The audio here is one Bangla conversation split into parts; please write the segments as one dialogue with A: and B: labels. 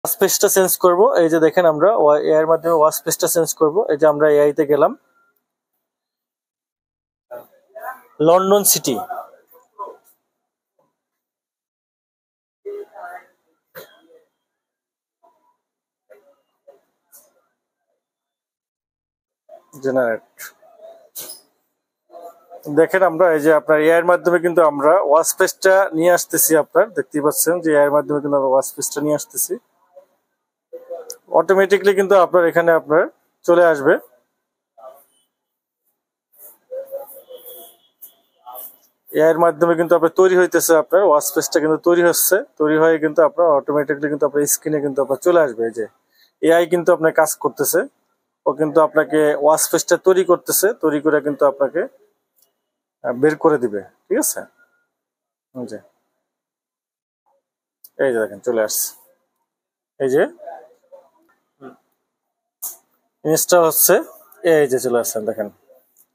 A: স্পেসটা চেঞ্জ করব। এই যে দেখেন আমরা এআই এর মাধ্যমে ওয়াচ স্পেসটা চেঞ্জ করব। এই যে আমরা এআই তে গেলাম, লন্ডন সিটি। জেনারেট দেখেন আমরা এই যে আপনার এআই এর মাধ্যমে কিন্তু আমরা ওয়াচ স্পেসটা নিয়ে আসতেছি। আপনার দেখতেই পাচ্ছেন যে এআই এর মাধ্যমে কিন্তু আমরা ওয়াচ স্পেসটা নিয়ে আসতেছি। অটোমেটিকলি কিন্তু আপনার এখানে আপনার চলে আসবে। এআই এর মাধ্যমে কিন্তু আপনার তৈরি হইতেছে, আপনার ওয়াচ স্পেসটা কিন্তু তৈরি হচ্ছে। তৈরি হয়ে কিন্তু আপনার অটোমেটিকলি কিন্তু আপনার স্ক্রিনে কিন্তু আপনার চলে আসবে। এই যে এআই কিন্তু আপনার কাজ করতেছে, ও কিন্তু আপনাকে ওয়াচ স্পেসটা তৈরি করতেছে, তৈরি করে কিন্তু আপনাকে বের করে দিবে। ঠিক আছে, এই যে দেখেন চলে আসছে। এই যে ইনস্টল হচ্ছে, এই যে চলে আসছেন। দেখেন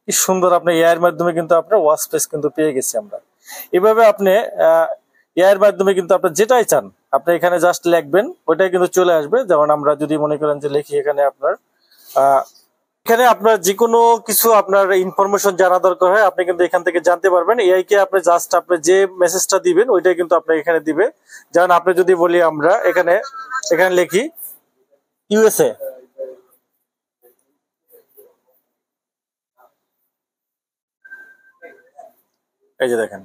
A: কি সুন্দর, আপনার এআই এর মাধ্যমে কিন্তু আপনার ওয়াচ স্পেস কিন্তু পেয়ে গেছি আমরা। এভাবে আপনি এআই এর মাধ্যমে কিন্তু আপনি যেটাই চান আপনি এখানে জাস্ট লিখবেন, ওইটাই কিন্তু চলে আসবে। যেমন আমরা যদি মনে করেন যে লিখি এখানে আপনার এখানে আপনার যে কোনো কিছু আপনার ইনফরমেশন জানা দরকার হয় আপনি কিন্তু এখান থেকে জানতে পারবেন। এআই কে আপনি জাস্ট আপনি যে মেসেজটা দিবেন ওইটাই কিন্তু আপনাকে এখানে দিবে। যেমন আপনি যদি বলি আমরা এখানে লিখি ইউএসএ, এই যে দেখেন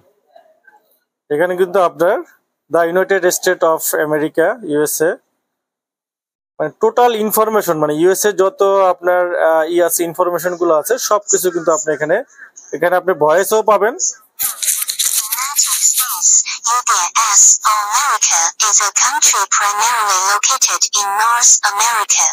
A: এখানে কিন্তু আপনার the United State of America USA, মানে টোটাল ইনফরমেশন, মানে ইউএসএ যত আপনার আছে ইনফরমেশন গুলো আছে সবকিছু কিন্তু আপনি এখানে আপনি ভয়েসও পাবেন। U.S. America is a country primarily located in North America.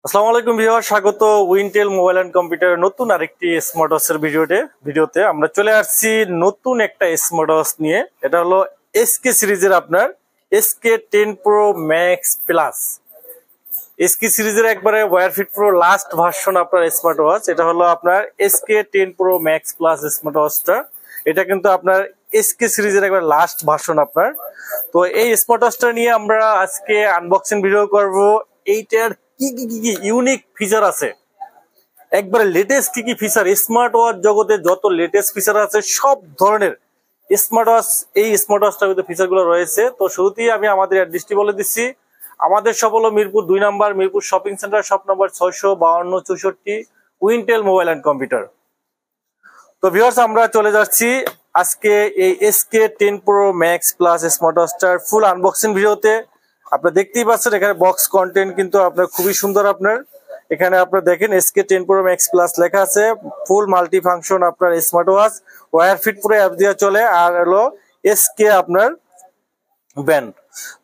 A: আসসালামু আলাইকুম ভিউয়ার, স্বাগত উইনটেল মোবাইল এন্ড কম্পিউটারের নতুন আরেকটি স্মার্ট ওয়াচের ভিডিওতে আমরা চলে আসছি নতুন একটা স্মার্ট ওয়াচ নিয়ে। এটা হলো এসকে সিরিজের আপনার SK10 Pro Max Plus। SK সিরিজের একবারে wear fit pro last version আপনার স্মার্ট ওয়াচ। এটা হলো আপনার SK10 Pro Max Plus smart ওয়াচটা। এটা কিন্তু আপনার এসকে সিরিজের একবার লাস্ট ভার্সন আপনার। তো এই স্মার্ট ওয়াচটা নিয়ে আমরা আজকে আনবক্সিং ভিডিও করব। এইটার কি কি কি কি ইউনিক ফিচার আছে, একবারে লেটেস্ট কি কি ফিচার, স্মার্ট ওয়াচ জগতে যত লেটেস্ট ফিচার আছে সব ধরনের স্মার্ট ওয়াচ এই স্মার্ট ওয়াচটার মধ্যে ফিচার গুলো রয়েছে। তো শুরুতেই আমি আমাদের অ্যাড্রেসটি বলে দিচ্ছি। আমাদের সব হলো Mirpur 2 number, Mirpur shopping centre, shop number 65264, Wintel mobile and computer. তো ভিউয়ার্স আমরা চলে যাচ্ছি আজকে এই SK10 Pro Max Plus smart ওয়াচটার ফুল আনবক্সিং ভিডিওতে। আপনারা দেখতেই পাচ্ছেন এখানে বক্স কন্টেন্ট কিন্তু আপনার খুবই সুন্দর। আপনার এখানে আপনারা দেখেন SK10 Pro Max Plus লেখা আছে, ফুল মাল্টি ফাংশন আপনার স্মার্ট ওয়াচ, ওয়্যার ফিট পুরো অ্যাপ দিয়ে চলে, আর হলো SK আপনার ব্যান্ড।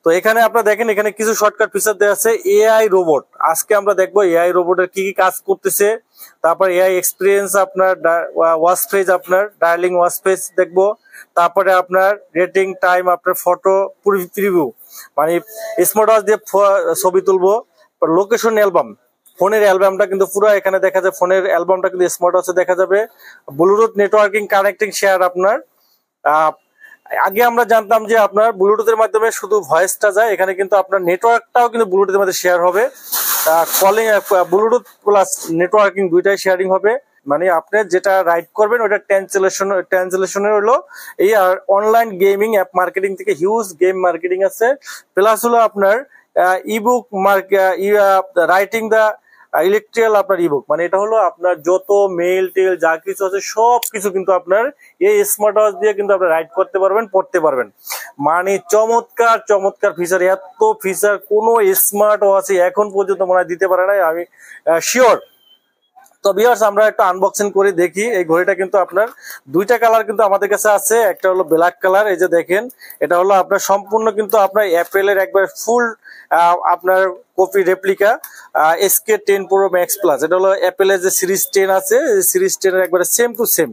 A: তো এখানে আপনারা দেখেন এখানে কিছু শর্টকাট ফিচার দেওয়া আছে। এআই রোবট, আজকে আমরা দেখবো এআই রোবটের কি কি কাজ করতেছে। তারপর এআই এক্সপিরিয়েন্স আপনার ওয়াচ পেজ, আপনার ডায়ালিং ওয়াচ পেজ দেখবো। তারপরে আপনার রেটিং টাইম, আপনার ফটো প্রিভিউ, মানে স্মার্ট ওয়াচ দিয়ে ছবি তুলবো। লোকেশন অ্যালবাম, ফোনের অ্যালবামটা কিন্তু পুরো এখানে দেখা যায়, ফোনের অ্যালবামটা কিন্তু স্মার্ট ওয়াচে দেখা যাবে। ব্লুটুথ নেটওয়ার্কিং কানেক্টিং শেয়ার আপনার আগে আমরা জানতাম যে আপনার ব্লুটুথের মাধ্যমে শুধু ভয়েসটা যায়, এখানে কিন্তু আপনার নেটওয়ার্কটাও কিন্তু ব্লুটুথের মধ্যে শেয়ার হবে। কলিং ব্লুটুথ প্লাস নেটওয়ার্কিং দুইটাই শেয়ারিং হবে। মানে আপনি যেটা রাইড করবেন ওটা ট্রান্সলেশনের হলো এই। আর অনলাইন গেমিং অ্যাপ মার্কেটিং থেকে হিউজ গেম মার্কেটিং আছে। প্লাস হলো আপনার ইবুক রাইটিং দা ইলেকট্রিক্যাল আপনার ইবুক, মানে এটা হলো আপনার যত মেল টেল যা কিছু আছে সবকিছু কিন্তু আপনার এই স্মার্ট ওয়াচ দিয়ে কিন্তু আপনি রাইড করতে পারবেন, পড়তে পারবেন। মানে চমৎকার চমৎকার ফিচার, এত ফিচার কোনো স্মার্ট ওয়াচে এখন পর্যন্ত মনে হয় দিতে পারে না, আমি শিওর। তো ভিউয়ার্স আমরা একটা আনবক্সিং করে দেখি। এই ঘড়িটা কিন্তু আপনার দুইটা কালার কিন্তু আমাদের কাছে আছে, একটা হলো ব্ল্যাক কালার, এই যে দেখেন এটা হলো আপনার সম্পূর্ণ কিন্তু আপনার অ্যাপেলের একবার ফুল আপনার copy replica SK10 Pro Max Plus। এটা হলো অ্যাপেলের যে সিরিজ 10 আছে, সিরিজ 10 এর একবারে সেম টু সেম,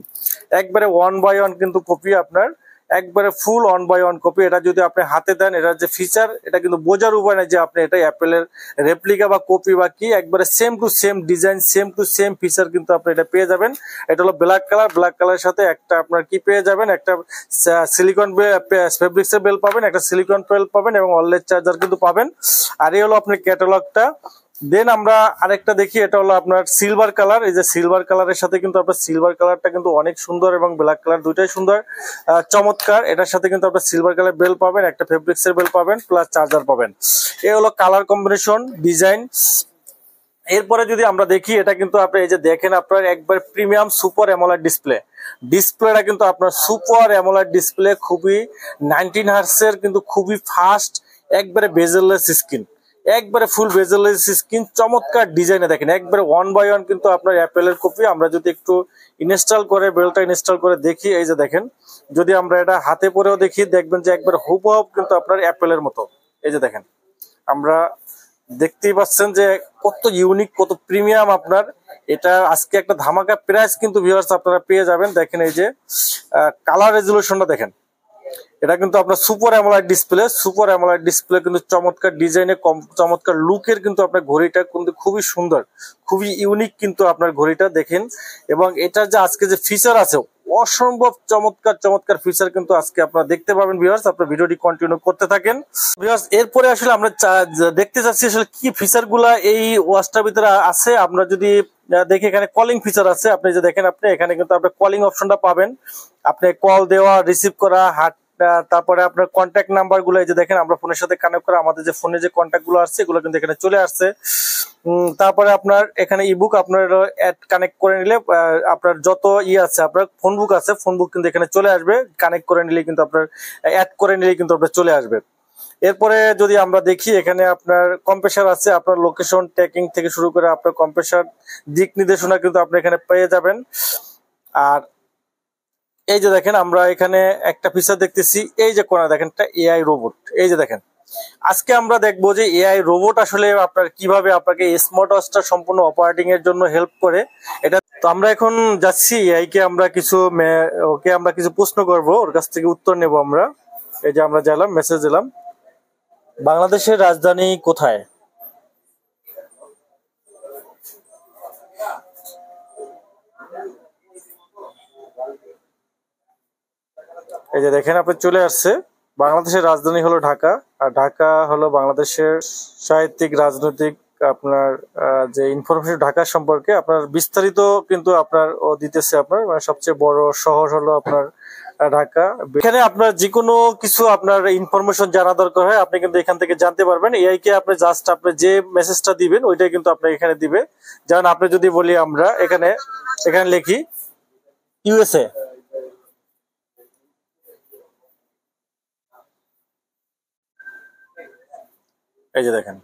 A: একবারে 1 by 1 কিন্তু কপি আপনার একবারে full on by one copy. এটা যদি আপনি হাতে দেন, এটার যে ফিচার এটা কিন্তু বোঝার উপায় নাই যে আপনি এটা অ্যাপেলের রেপ্লিকা বা কপি বা কি, একবারে same to same design, same to same feature কিন্তু আপনি এটা পেয়ে যাবেন। এটা হলো ব্ল্যাক কালার, ব্ল্যাক কালারের সাথে একটা আপনার কি পেয়ে যাবেন, একটা সিলিকন ফেব্রিক্সের বেল পাবেন, একটা সিলিকন বেল পাবেন এবং ওয়্যারলেস চার্জার কিন্তু পাবেন। আর এই হলো আপনার ক্যাটালগটা। দেন আমরা আরেকটা দেখি, এটা হলো আপনার সিলভার কালার। এই যে সিলভার কালারের সাথে কিন্তু আপনার সিলভার কালারটা কিন্তু অনেক সুন্দর এবং ব্ল্যাক কালার দুইটাই সুন্দর, চমৎকার। এটার সাথে কিন্তু আপনার সিলভার কালার বেল পাবেন, একটা ফেব্রিক্সের বেল পাবেন, প্লাস চার্জার পাবেন। এই হলো কালার কম্বিনেশন, ডিজাইন। এরপরে যদি আমরা দেখি, এটা কিন্তু আপনি এই যে দেখেন আপনার একবার প্রিমিয়াম সুপার অ্যামোলেড ডিসপ্লে। ডিসপ্লেটা কিন্তু আপনার সুপার অ্যামোলেড ডিসপ্লে, খুবই 19 হার্টজের কিন্তু খুবই ফাস্ট, একবারে বেজেললেস স্ক্রিন, একবারে ফুল বেজেললেস স্ক্রিন, চমৎকার ডিজাইনে দেখেন, একবারে ওয়ান বাই ওয়ান কিন্তু আপনার অ্যাপেলের কপি। আমরা যদি একটু ইনস্টল করে বেলটা ইনস্টল করে দেখি, এই যে দেখেন, যদি আমরা এটা হাতে পরেও দেখি, দেখবেন যে একবার হুবহু কিন্তু আপনার অ্যাপেলের মতো। এই যে দেখেন, আমরা দেখতেই পাচ্ছেন যে কত ইউনিক, কত প্রিমিয়াম আপনার এটা। আজকে একটা ধামাকা প্রাইস কিন্তু ভিউয়ার্স আপনারা পেয়ে যাবেন। দেখেন এই যে কালার রেজুলেশনটা দেখেন, এটা কিন্তু আপনার super AMOLED display. Super AMOLED display কিন্তু চমৎকার ডিজাইনে, চমৎকার লুকের কিন্তু আপনার ঘড়িটা কিন্তু খুবই সুন্দর, খুবই ইউনিক কিন্তু আপনার ঘড়িটা দেখেন। এবং এটার যে আজকে যে ফিচার আছে, অসম্ভব চমৎকার চমৎকার ফিচার কিন্তু আজকে আপনারা দেখতে পাবেন ভিউয়ার্স। আপনার ভিডিওটি কন্টিনিউ করতে থাকেন ভিউয়ার্স। এরপরে আসলে আমরা দেখতে চাচ্ছি আসলে কি ফিচার গুলা এই ওয়াচটার ভিতরে আছে। আমরা যদি দেখি, এখানে কলিং ফিচার আছে। আপনি যে দেখেন, আপনি এখানে কিন্তু আপনার কলিং অপশনটা পাবেন, আপনি কল দেওয়া, রিসিভ করা, তারপরে আপনার কন্ট্যাক্ট নাম্বার গুলো এই যে দেখেন, আমরা ফোনের সাথে কানেক্ট করা আমাদের যে ফোনে যে কন্ট্যাক্ট গুলো আসছে এগুলো কিন্তু এখানে চলে আসছে। তারপরে আপনার এখানে ইবুক আপনার অ্যাড কানেক্ট করে নিলে আপনার যত আছে, আপনার ফোন বুক আছে, ফোন বুক কিন্তু এখানে চলে আসবে, কানেক্ট করে নিলে কিন্তু আপনার অ্যাড করে নিলে কিন্তু আপনার চলে আসবে। এরপরে যদি আমরা দেখি, এখানে আপনার কম্প্রেসার আছে, আপনার লোকেশন ট্র্যাকিং থেকে শুরু করে আপনার কম্প্রেসার দিক নির্দেশনা কিন্তু আপনি এখানে পেয়ে যাবেন। আর এই যে দেখেন, আমরা এখানে একটা ফিচার দেখতেছি, এই যে কোণা দেখেন একটা এআই রোবট। এই যে দেখেন, আজকে আমরা দেখবো যে এআই রোবট আসলে আপনার কিভাবে আপনাকে স্মার্ট ওয়াচটা সম্পূর্ণ অপারেটিং এর জন্য হেল্প করে। এটা তো আমরা এখন যাচ্ছি এআই কে আমরা কিছু প্রশ্ন করব, ওর কাছ থেকে উত্তর নেব আমরা। এই যে আমরা গেলাম, মেসেজ দিলাম, বাংলাদেশের রাজধানী কোথায়? এই যে দেখেন, আপনি চলে আসছে, বাংলাদেশের রাজধানী হলো ঢাকা। আর ঢাকা হলো বাংলাদেশের সাহিত্যিক, রাজনৈতিক আপনার যে ইনফরমেশন ঢাকা সম্পর্কে আপনার বিস্তারিত কিন্তু আপনার ও দিতেছে। আপনার মানে সবচেয়ে বড় শহর হলো আপনার ঢাকা। এখানে আপনার যে কোনো কিছু আপনার ইনফরমেশন জানা দরকার হয়, আপনি কিন্তু এখান থেকে জানতে পারবেন। এআই কে আপনি জাস্ট আপনি যে মেসেজটা দিবেন ওইটাই কিন্তু আপনার এখানে দিবে। যেমন আপনি যদি বলি, আমরা এখানে লিখি ইউএসএ, এই যে দেখেন,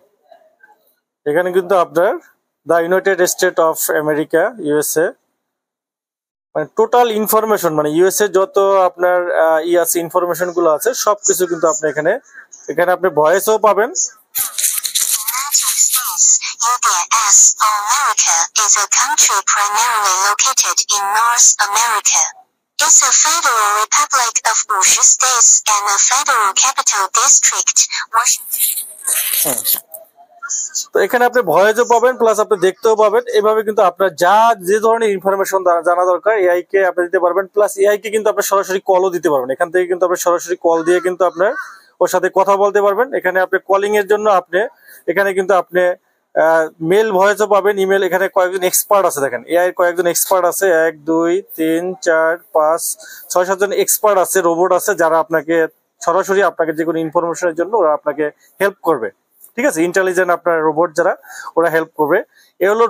A: এখানে কিন্তু আপনার the United State of America, USA, মানে টোটাল ইনফরমেশন, মানে ইউএসএ যত আপনার আছে ইনফরমেশন গুলো আছে সবকিছু কিন্তু আপনি এখানে আপনি ভয়েসও পাবেন।
B: U.S. America is a country primarily located in North America. It's a federal republic of 50 states and a federal capital district, Washington.
A: তো এখানে আপনি ভয়েসও পাবেন, প্লাস আপনি দেখতেও পাবেন। এভাবে কিন্তু আপনার যে ধরনের ইনফরমেশন জানা দরকার এআই কে আপনি দিতে পারবেন। প্লাস এআই কে কিন্তু আপনি সরাসরি কলও দিতে পারবেন। এখান থেকে কিন্তু আপনি সরাসরি কল দিয়ে কিন্তু আপনার ওর সাথে কথা বলতে পারবেন। এখানে আপনি কলিং এর জন্য এখানে কিন্তু আপনি মেল ভয়েসও পাবেন, ইমেল। এখানে কয়েকজন এক্সপার্ট আছে, দেখেন এআই কয়েকজন এক্সপার্ট আছে, 1 2 3 4 5 6 7 জন এক্সপার্ট আছে, রোবট আছে, যারা আপনাকে সরাসরি আপনাকে যে কোনো ইনফরমেশনের জন্য ওরা আপনাকে হেল্প করবে। ঠিক আছে, ইন্টেলিজেন্ট আপনার রোবট যারা, ওরা হেল্প করবে। এ হলো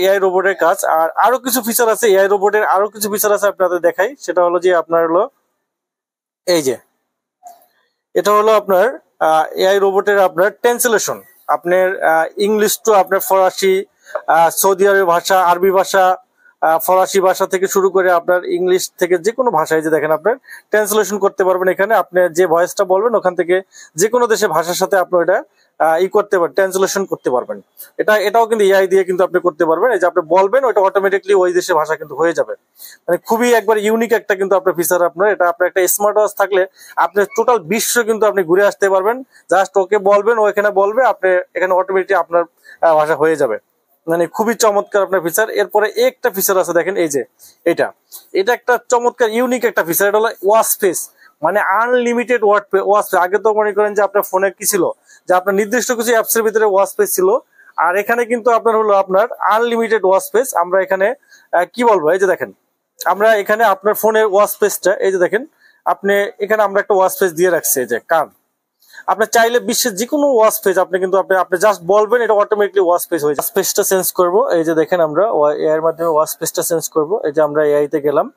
A: এআই রোবটের কাজ। আর আরো কিছু ফিচার আছে, এআই রোবটের আরো কিছু ফিচার আছে আপনাদের দেখাই। সেটা হলো যে আপনার হলো এই যে এটা হলো আপনার এআই রোবটের আপনার ট্রান্সলেশন, আপনার ইংলিশ টু আপনার ফরাসি, সৌদি আরবি ভাষা, আরবি ভাষা, ফরাসি ভাষা থেকে শুরু করে আপনার ইংলিশ থেকে যে কোনো ভাষায় যে দেখেন আপনার ট্রান্সলেশন করতে পারবেন। এখানে আপনি যে ভয়েসটা বলবেন ওখান থেকে যে কোনো দেশের ভাষার সাথে আপনি এটা করতে পারবেন, ট্রান্সলেশন করতে পারবেন। এটাও কিন্তু এআই দিয়ে কিন্তু আপনি করতে পারবেন। এই যে আপনি বলবেন ওটা অটোমেটিকলি ওই দেশের ভাষা কিন্তু হয়ে যাবে। মানে খুবই একবার ইউনিক একটা কিন্তু আপনার ফিচার আপনার এটা। আপনার একটা স্মার্ট ওয়াচ থাকলে আপনি টোটাল বিশ্ব কিন্তু আপনি ঘুরে আসতে পারবেন। জাস্ট ওকে বলবেন, ও এখানে বলবে, আপনি এখানে অটোমেটিক আপনার ভাষা হয়ে যাবে। মানে খুবই চমৎকার আপনার ফিচার। এরপরে একটা ফিচার আছে দেখেন, এই যে এটা একটা চমৎকার ইউনিক একটা ফিচার। এটা হলো ওয়াচ ফেস, মানে আনলিমিটেড ওয়াচ। আগে তো মনে করেন যে আপনার ফোনে কি ছিল, যে আপনার নির্দিষ্ট কিছু অ্যাপস এর ভিতরে ওয়াচ ফেস ছিল। আর এখানে কিন্তু আপনার হলো আপনার আনলিমিটেড ওয়াচ ফেস। আমরা এখানে কি বলবো, এই যে দেখেন আমরা এখানে আপনার ফোনের ওয়াচ ফেসটা, এই যে দেখেন আপনি এখানে আমরা একটা ওয়াচ ফেস দিয়ে রাখছি, এই যে কান। আপনি চাইলে বিশ্বের যে কোনো ওয়াচ পেজ আপনি কিন্তু আপনি জাস্ট বলবেন, এটা অটোমেটিকলি ওয়াচ পেজ হয়ে যায়। ওয়াচ পেজটা চেঞ্জ করব, এই যে দেখেন আমরা এআই এর মাধ্যমে ওয়াচ পেজটা চেঞ্জ করব। এই যে আমরা এআই তে গেলাম,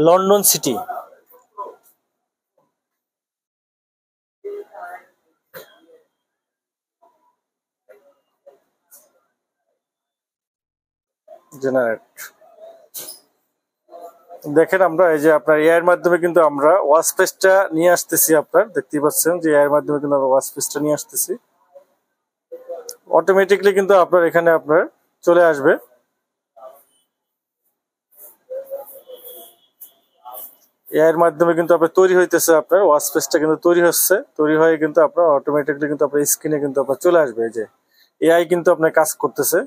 A: লন্ডন সিটি। জেনারেট, দেখেন আমরা এই যে আপনার এআই এর মাধ্যমে কিন্তু আমরা ওয়াচ পেজটা নিয়ে আসতেছি। আপনার দেখতেই পাচ্ছেন যে এআই এর মাধ্যমে কিন্তু আমরা ওয়াচ পেজটা নিয়ে আসতেছি। অটোমেটিকলি কিন্তু আপনার এখানে আপনার চলে আসবে। এর মাধ্যমে কিন্তু আপনার তৈরি হইতেছে, আপনার ওয়াচ পেজটা কিন্তু তৈরি হচ্ছে। তৈরি হয়ে কিন্তু আপনার অটোমেটিকলি কিন্তু আপনার স্ক্রিনে কিন্তু আপনার চলে আসবে। এই যে এআই কিন্তু আপনার কাজ করতেছে,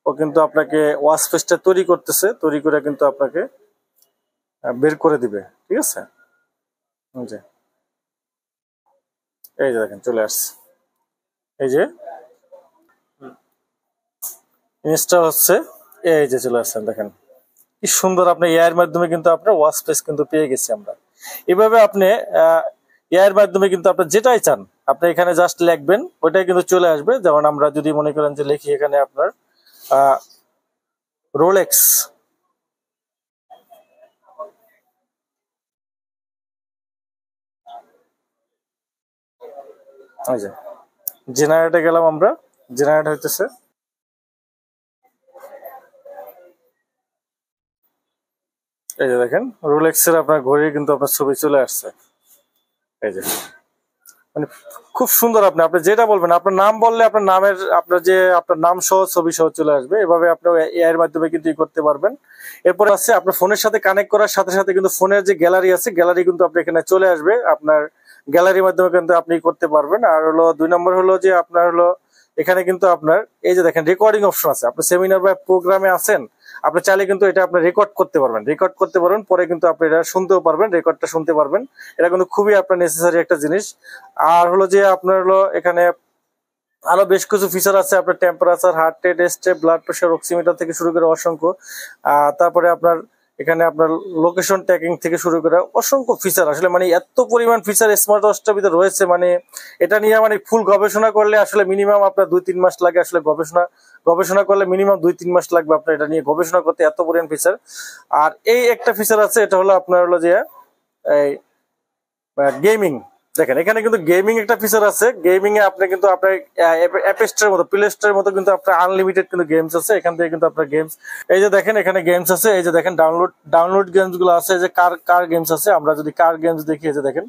A: ও কিন্তু আপনাকে ওয়াচ পেজটা তৈরি করতেছে, তৈরি করে কিন্তু আপনাকে বের করে দিবে। ঠিক আছে, এই যে দেখেন চলে আসছে, এই যে ইনস্টল হচ্ছে, এই যে চলে আসছেন। দেখেন কি সুন্দর, আপনি এআই এর মাধ্যমে কিন্তু আপনার ওয়াচ পেজ কিন্তু পেয়ে গেছি আমরা। এভাবে আপনি এআই এর মাধ্যমে কিন্তু আপনি যেটাই চান আপনি এখানে জাস্ট লিখবেন, ওইটাই কিন্তু চলে আসবে। যেমন আমরা যদি মনে করেন যে লিখি এখানে আপনার রোলেক্স, এই যে জেনারেটে গেলাম আমরা, জেনারেট হইতেছে। এই যে দেখেন রোলেক্স এর আপনার ঘড়ি কিন্তু আপনার ছবি চলে আসছে। এই যে মানে খুব সুন্দর। আপনি যেটা বলবেন, আপনার নাম বললে আপনার নামের আপনার নাম সহ ছবি সহ চলে আসবে। এভাবে আপনি এআই এর মাধ্যমে কিন্তু করতে পারবেন। এরপর আছে আপনার ফোনের সাথে কানেক্ট করার সাথে সাথে কিন্তু ফোনের যে গ্যালারি আছে, গ্যালারি কিন্তু আপনি এখানে চলে আসবে। আপনার গ্যালারির মাধ্যমে কিন্তু আপনি করতে পারবেন। আর হলো 2 নম্বর হলো যে আপনার হলো এখানে কিন্তু আপনার এই যে দেখেন রেকর্ডিং অপশন আছে। আপনি সেমিনার বা প্রোগ্রামে আছেন, আপনি চাইলে কিন্তু এটা আপনি রেকর্ড করতে পারবেন, পরে কিন্তু আপনি এটা শুনতেও পারবেন, রেকর্ডটা শুনতে পারবেন। এটা কিন্তু খুবই আপনার নেসেসারি একটা জিনিস। আর হলো যে আপনার হলো এখানে আরো বেশ কিছু ফিচার আছে। আপনার temperature, heart rate, step, blood pressure, oximeter থেকে শুরু করে অসংখ্য, তারপরে আপনার এখানে আপনার লোকেশন ট্র্যাকিং থেকে শুরু করে অসংখ্য ফিচার। আসলে মানে এত পরিমাণ ফিচার স্মার্ট ওয়াচটার ভিতরে রয়েছে, মানে এটা নিয়ে মানে ফুল গবেষণা করলে আসলে মিনিমাম আপনার 2-3 মাস লাগে। আসলে গবেষণা করলে মিনিমাম 2-3 মাস লাগবে আপনার এটা নিয়ে গবেষণা করতে, এত পরিমাণ ফিচার। আর এই একটা ফিচার আছে, এটা হলো আপনার হলো যে এই গেমিং। দেখেন এখানে কিন্তু গেমিং একটা ফিচার আছে। গেমিং এ আপনি কিন্তু আপনার অ্যাপ স্টোরের মতো, প্লে স্টোরের মতো কিন্তু আপনার আনলিমিটেড কিন্তু গেমস আছে। এখান থেকে কিন্তু আপনার গেমস, এই যে দেখেন এখানে গেমস আছে। এই যে দেখেন ডাউনলোড গেমস গুলো আছে, যে কার গেমস আছে। আমরা যদি কার গেমস দেখি, এই যে দেখেন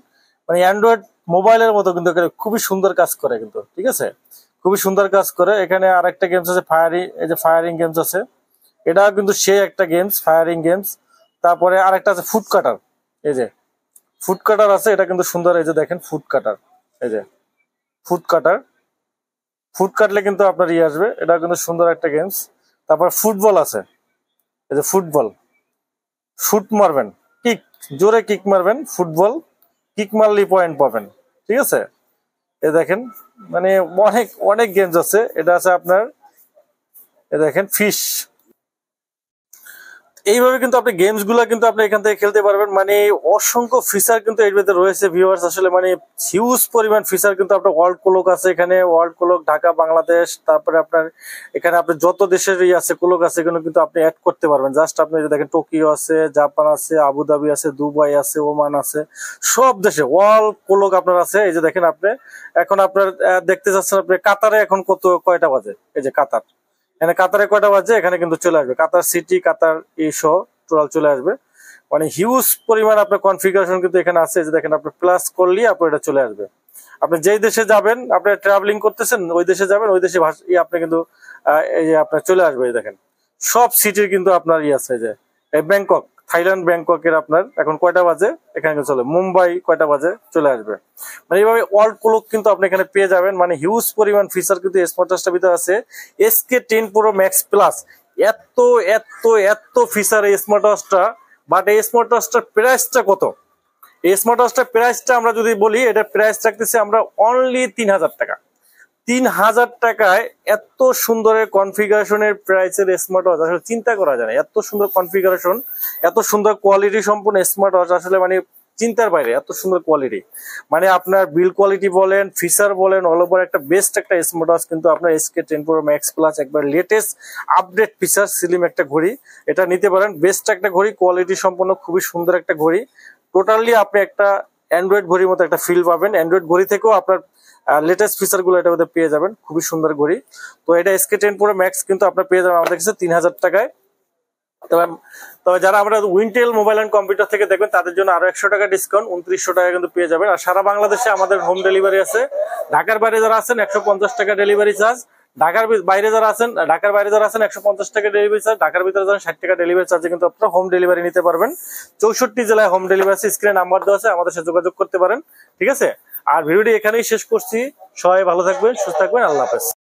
A: মানে অ্যান্ড্রয়েড মোবাইলের মতো কিন্তু খুবই সুন্দর কাজ করে কিন্তু। ঠিক আছে, খুবই সুন্দর কাজ করে। এখানে আরেকটা গেমস আছে এই যে ফায়ারিং গেমস আছে, এটা কিন্তু সেই একটা গেমস, ফায়ারিং গেমস। তারপরে আরেকটা আছে ফুড কাটার, এই যে ফুড কাটার আছে, এটা কিন্তু সুন্দর। এই যে দেখেন ফুড কাটার, এই যে ফুড কাটলে কিন্তু আপনার আসবে, এটা কিন্তু সুন্দর একটা গেমস। তারপর ফুটবল আছে, এই যে ফুটবল, শুট মারবেন, জোরে কিক মারবেন, ফুটবল কিক মারলেই পয়েন্ট পাবেন। ঠিক আছে, এই দেখেন মানে অনেক অনেক গেমস আছে। এটা আছে আপনার, এই দেখেন ফিশ। এইভাবে কিন্তু আপনি গেমস গুলা কিন্তু আপনি এখান থেকে খেলতে পারবেন। মানে অসংখ্য ফিচার কিন্তু এর ভিতরে রয়েছে ভিউয়ার্স। আসলে মানে হিউজ পরিমাণ ফিচার কিন্তু আপনার ওয়ার্ল্ড ক্লক আছে এখানে, ওয়ার্ল্ড ক্লক ঢাকা, বাংলাদেশ, তারপরে আপনার এখানে আপনার যত দেশের আছে ক্লক আছে এখানে কিন্তু আপনি অ্যাড করতে পারবেন। জাস্ট আপনি দেখেন টোকিও আছে, জাপান আছে, আবুধাবি আছে, দুবাই আছে, ওমান আছে, সব দেশে ওয়ার্ল্ড ক্লক আপনার আছে। এই যে দেখেন আপনি এখন আপনার দেখতে চাচ্ছেন আপনি কাতারে এখন কয়টা বাজে, এই যে কাতার, এখানে কাতারে কয়টা বাজে এখানে কিন্তু চলে আসবে, কাতার সিটি কাতার এই সহ টোটাল চলে আসবে। মানে হিউজ পরিমাণ আপনার কনফিগারেশন কিন্তু এখানে আছে, যে দেখেন আপনি প্লাস করলে আপনার এটা চলে আসবে। আপনি যেই দেশে যাবেন, আপনি ট্রাভেলিং করতেছেন ওই দেশে যাবেন, ওই দেশে আপনি কিন্তু এই যে আপনার চলে আসবে। এই দেখেন সব সিটির কিন্তু আপনার আছে, যে এই ব্যাংকক থাইল্যান্ড ব্যাংককের আপনার এখন কয়টা বাজে এখানে চলে, মুম্বাই কয়টা বাজে চলে আসবে। মানে এইভাবে ওয়ার্ল্ড ক্লক কিন্তু আপনি এখানে পেয়ে যাবেন। মানে হিউজ পরিমাণ ফিচার কিন্তু স্মার্ট ওয়াচটার ভিতরে আছে। SK10 Pro Max Plus এত এত এত ফিচার এই স্মার্ট ওয়াচটা। বাট এই স্মার্ট ওয়াচটার প্রাইসটা কত? এই স্মার্ট ওয়াচটার প্রাইসটা আমরা যদি বলি, এটা প্রাইস রাখতেছি আমরা অনলি 3000 টাকা। 3000 টাকায় এত সুন্দর কনফিগারেশনের প্রাইসের স্মার্ট ওয়াচ আসলে চিন্তা করা যায় না। এত সুন্দর কনফিগারেশন, এত সুন্দর কোয়ালিটি সম্পূর্ণ স্মার্ট ওয়াচ আসলে মানে চিন্তার বাইরে, এত সুন্দর কোয়ালিটি। মানে আপনার বিল কোয়ালিটি বলেন, ফিচার বলেন, অল ওভার একটা বেস্ট একটা স্মার্ট ওয়াচ কিন্তু আপনার SK10 Pro Max Plus একবার লেটেস্ট আপডেট ফিচার স্লিম একটা ঘড়ি, এটা নিতে পারেন। বেস্ট একটা ঘড়ি, কোয়ালিটি সম্পন্ন খুবই সুন্দর একটা ঘড়ি। টোটালি আপনি একটা অ্যান্ড্রয়েড ঘড়ির মতো একটা ফিল পাবেন। অ্যান্ড্রয়েড ঘড়ি থেকেও আপনার লেটেস্ট ফিচার গুলো এটার মধ্যে পেয়ে যাবেন, খুবই সুন্দর ঘড়ি। তো এটা SK10 Pro Max কিন্তু আপনার পেয়ে যাবেন আমাদের কাছে 3000 টাকায়। তবে যারা আমরা উইন্টেল মোবাইল এন্ড কম্পিউটার থেকে দেখবেন তাদের জন্য আরো 100 টাকা ডিসকাউন্ট, 2900 টাকা কিন্তু পেয়ে যাবেন। আর সারা বাংলাদেশে আমাদের হোম ডেলিভারি আছে। ঢাকার বাইরে যারা আছেন 150 টাকা ডেলিভারি চার্জ, ঢাকার বাইরে যারা আছেন 150 টাকা ডেলিভারি চার্জ, ঢাকার ভিতরে যারা 60 টাকা ডেলিভারি চার্জে কিন্তু আপনারা হোম ডেলিভারি নিতে পারবেন। 64 জেলায় হোম ডেলিভারি আছে, স্ক্রিনে নাম্বার দেওয়া আছে, আমাদের সাথে যোগাযোগ করতে পারেন। ঠিক আছে, আর ভিডিওটি এখানেই শেষ করছি। সবাই ভালো থাকবেন, সুস্থ থাকবেন, আল্লাহ হাফেজ।